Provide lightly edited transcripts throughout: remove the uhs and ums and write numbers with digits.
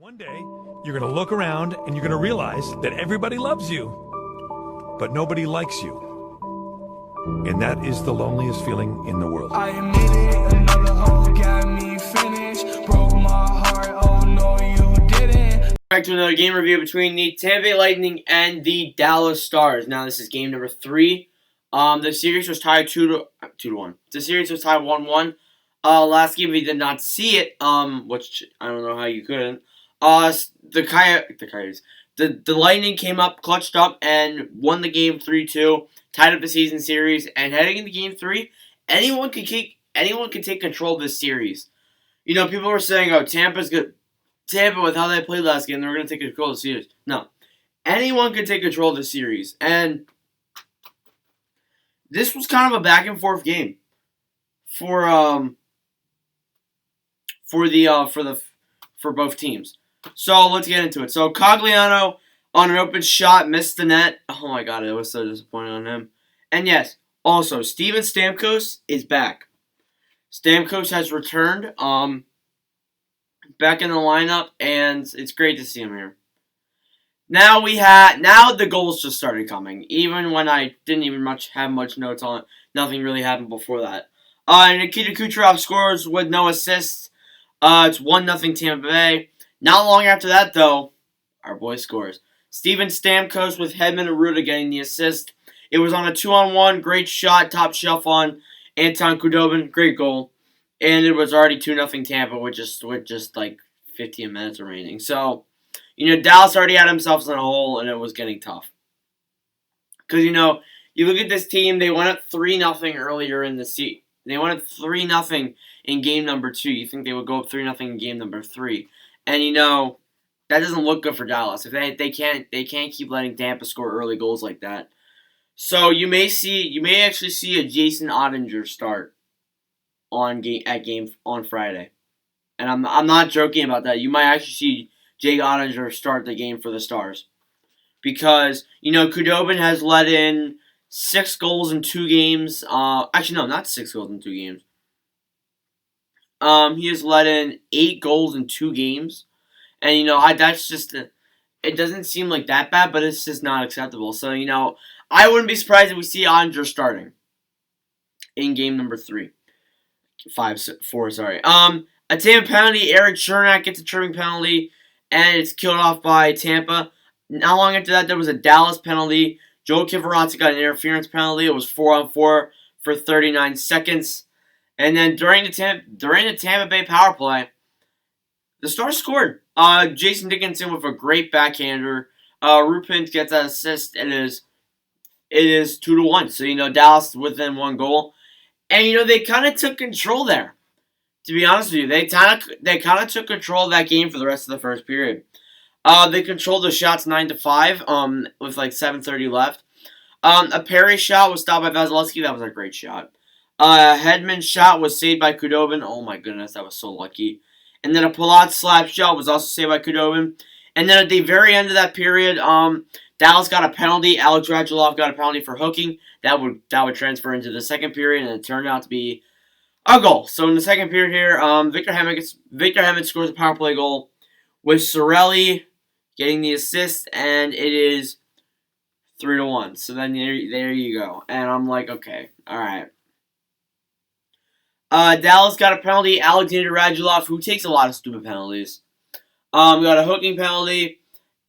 One day, you're going to look around and you're going to realize that everybody loves you, but nobody likes you. And that is the loneliest feeling in the world. I admit it, another hoe got me finished. Broke my heart, oh no you didn't. Back to another game review between the Tampa Bay Lightning and the Dallas Stars. Now this is game number 3. The series was tied 2-1. The series was tied 1-1. Last game we did not see it. Which I don't know how you couldn't. The Lightning came up, clutched up, and won the game 3-2. Tied up the season series, and heading into game 3, anyone can take control of this series. You know, people were saying, "Oh, Tampa's good. Tampa, with how they played last game, they're going to take control of the series." No, anyone can take control of the series, and this was kind of a back and forth game for both teams. So let's get into it. So Cogliano on an open shot missed the net. Oh my god, it was so disappointing on him. And yes, also Steven Stamkos is back. Stamkos has returned, back in the lineup, and it's great to see him here. Now the goals just started coming. Even when I didn't even have much notes on it, nothing really happened before that. Nikita Kucherov scores with no assists. It's 1-0 Tampa Bay. Not long after that, though, our boy scores. Steven Stamkos with Hedman and Ruda getting the assist. It was on a 2-on-1, great shot, top shelf on Anton Khudobin, great goal. And it was already 2-0 Tampa with just like 15 minutes remaining. So, you know, Dallas already had themselves in a hole, and it was getting tough. Because, you know, you look at this team, they went up 3-0 earlier in the season. They went up 3-0 in game number 2. You think they would go up 3-0 in game number 3. And, you know, that doesn't look good for Dallas. If they can't keep letting Tampa score early goals like that. So you may actually see a Jason Ottinger start on Friday. And I'm not joking about that. You might actually see Jake Ottinger start the game for the Stars. Because, you know, Khudobin has let in 6 goals in 2 games. Actually, no, not 6 goals in 2 games. He has let in 8 goals in 2 games. And, you know, that's just it doesn't seem like that bad, but it's just not acceptable. So, you know, I wouldn't be surprised if we see Ottinger starting in game number 4, sorry. A Tampa penalty, Eric Chernak gets a tripping penalty, and it's killed off by Tampa. Not long after that, there was a Dallas penalty. Joe Kivarotz got an interference penalty. It was 4-on-4 for 39 seconds. And then during the Tampa Bay power play, the Stars scored. Jason Dickinson with a great backhander. Rupin gets that assist, and it is 2-1. So, you know, Dallas within 1 goal. And, you know, they kind of took control there. To be honest with you, they kind of took control of that game for the rest of the first period. They controlled the shots 9-5 with like 7:30 left. A Perry shot was stopped by Vasilevsky. That was a great shot. Hedman's shot was saved by Khudobin. Oh my goodness, that was so lucky. And then a Palat slap shot was also saved by Khudobin. And then at the very end of that period, Dallas got a penalty. Alex Radulov got a penalty for hooking. That would transfer into the second period, and it turned out to be a goal. So in the second period here, Victor Hedman scores a power play goal with Cirelli getting the assist, and it is 3-1. So then there you go. And I'm like, okay, all right. Dallas got a penalty. Alexander Radulov, who takes a lot of stupid penalties, got a hooking penalty,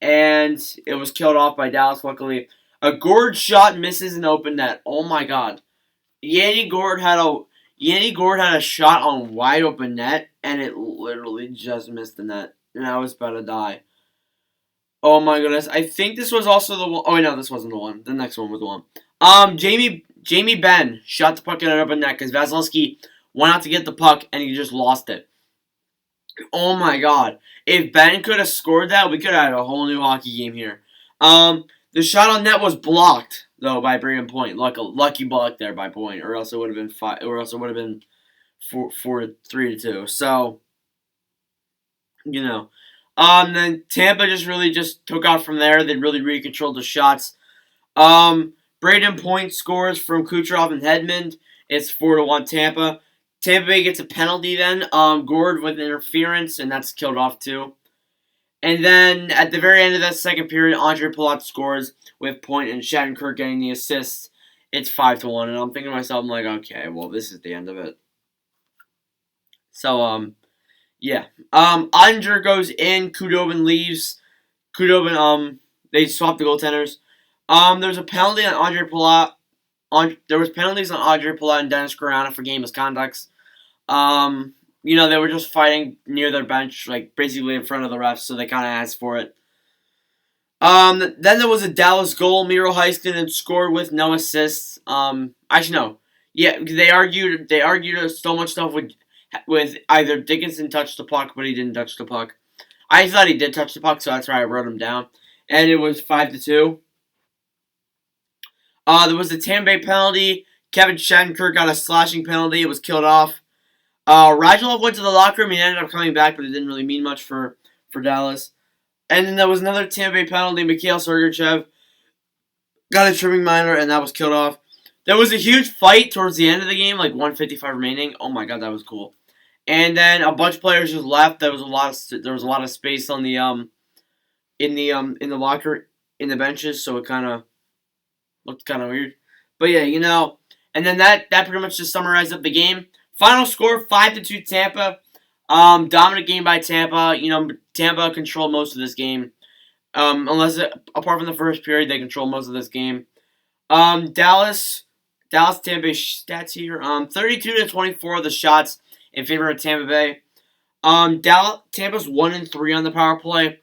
and it was killed off by Dallas, luckily. A Gord shot misses an open net. Oh my god. Yanni Gord had a shot on wide open net, and it literally just missed the net. And I was about to die. Oh my goodness. I think this was also the one. Oh, no, this wasn't the one. The next one was the one. Jamie Benn shot the puck in an open net because Vasilevsky went out to get the puck, and he just lost it. Oh my god. If Ben could have scored that, we could have had a whole new hockey game here. The shot on net was blocked, though, by Braden Point. Lucky block there by Point, or else it would have been 3-2. So, you know. Then Tampa just took off from there. They really controlled the shots. Braden Point scores from Kucherov and Hedman. It's 4-1 Tampa. Tampa Bay gets a penalty then. Gord with interference, and that's killed off too. And then at the very end of that second period, Andre Palat scores with Point and Shattenkirk getting the assists. It's 5-1, and I'm thinking to myself, I'm like, okay, well, this is the end of it. So, yeah. Ottinger goes in, Kudobin leaves. Kudobin, they swapped the goaltenders. There's a penalty on Andre Palat. There was penalties on Andre Palat and Dennis Guarana for game misconducts. They were just fighting near their bench, like basically in front of the refs, so they kind of asked for it. Then there was a Dallas goal. Miro Heiskanen scored with no assists. Actually no. Yeah, they argued so much stuff with either Dickinson touched the puck, but he didn't touch the puck. I thought he did touch the puck, so that's why I wrote him down. And it was 5-2. There was a Tampa Bay penalty. Kevin Shattenkirk got a slashing penalty. It was killed off. Radulov went to the locker room. He ended up coming back, but it didn't really mean much for Dallas. And then there was another Tampa Bay penalty. Mikhail Sergachev got a trimming minor, and that was killed off. There was a huge fight towards the end of the game, like 1:55 remaining. Oh my god, that was cool. And then a bunch of players just left. There was a lot of space on the in the locker in the benches, so it kind of looked kind of weird. But yeah, and then that pretty much just summarized up the game. Final score 5-2 Tampa. Dominant game by Tampa. Tampa controlled most of this game. Apart from the first period, they controlled most of this game. Dallas Tampa Bay stats here. 32-24 of the shots in favor of Tampa Bay. Tampa's 1-3 on the power play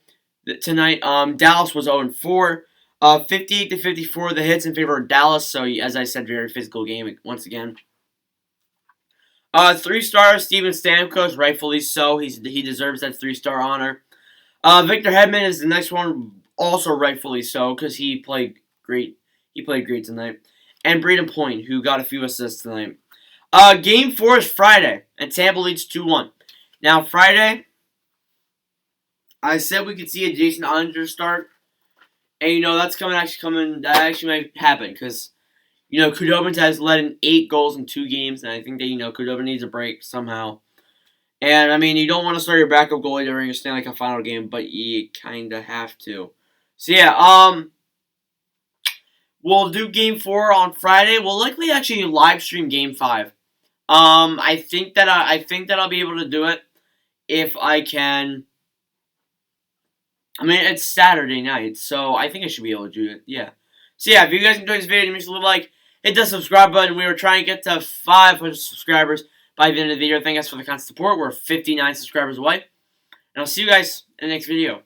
tonight. Dallas was 0-4. 58-54 the hits in favor of Dallas. So as I said, very physical game once again. 3-star Steven Stamkos, rightfully so. He deserves that 3-star honor. Victor Hedman is the next one, also rightfully so, because he played great. He played great tonight. And Braden Point, who got a few assists tonight. Game 4 is Friday, and Tampa leads 2-1. Now Friday, I said we could see a Jason Ottinger start, and that's coming. That actually might happen because. Kudobin has led in 8 goals in 2 games, and I think that, Kudobin needs a break somehow. And, you don't want to start your backup goalie during your Stanley Cup final game, but you kind of have to. So, yeah, we'll do Game 4 on Friday. We'll likely actually live stream Game 5. I think that I'll be able to do it if I can. It's Saturday night, so I think I should be able to do it, yeah. So, yeah, if you guys enjoyed this video, make sure to leave a like. Hit the subscribe button. We were trying to get to 500 subscribers by the end of the video. Thank you guys for the constant support. We're 59 subscribers away. And I'll see you guys in the next video.